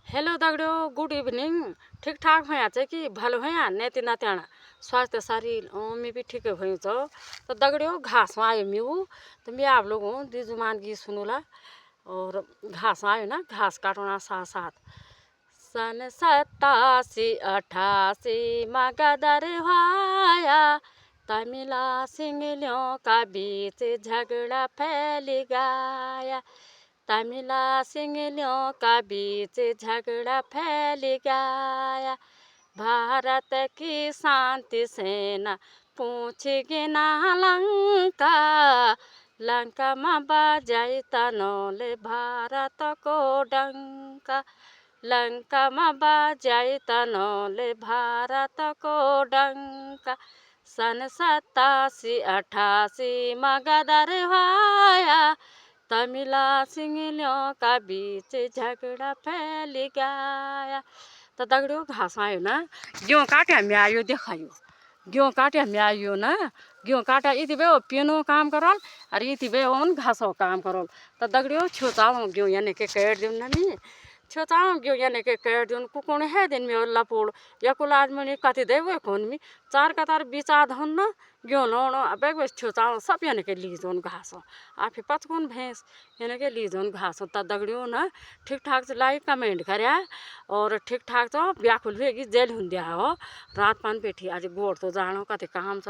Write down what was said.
Hello दगड़ियों, good evening. ठीक ठाक भैया चे कि भलो भैया नेति नात्याना स्वास्थ्य शरीर मैं भी ठीक भई छ। तो दगड़ियों घास आयो म्यू तो मैं आप लोगों दिजुमान की सुनूला और घास आयो ना, घास काटना साथ साथ सन 87-88 गदर भाया, तमिला सिंगलियों का बीच झगड़ा फैल गया। तमिला सिंगलियों का बीच झगड़ा फैल गया। भारत की शांति सेना पूछेगी ना लंका, लंका में बजाई तनोले भारत को डंका। लंका में बजाई तनोले भारत को डंका। सन 87-88 गदर भाया, तमिला सिंगलियों का बीच झगड़ा फैल गया। तो दगड़ियों घास आयो ना, गेहूँ काटे में आयो देखायो, गेहूँ काटे में आयो ना, गेहूँ काटा इति बे पिनो काम करल और इति बे ओन घासो काम करल। तो दगड़ियों छोचाओ गेहूँ यानी के कैट देन ना मी, छोचाओ गेहूँ यानी के कैट देन कुकोण है दिन में लपोड़ या कुल आदमी कति देवे कोन मी चार कतार बिचा धन ना गेहूँ लोण अबे छोचाओ सब यानी के ली जोन घासो आफे पचकोन भैंस यानी के ली जोन घासो। त दगड़ियों ना ठीक ठाक से लाइक कमेंट करया और ठीक ठाक तो व्याकुल भेगी जेल हुंदिया हो रात पान बैठी आज गोड़ तो जानो कति काम छ।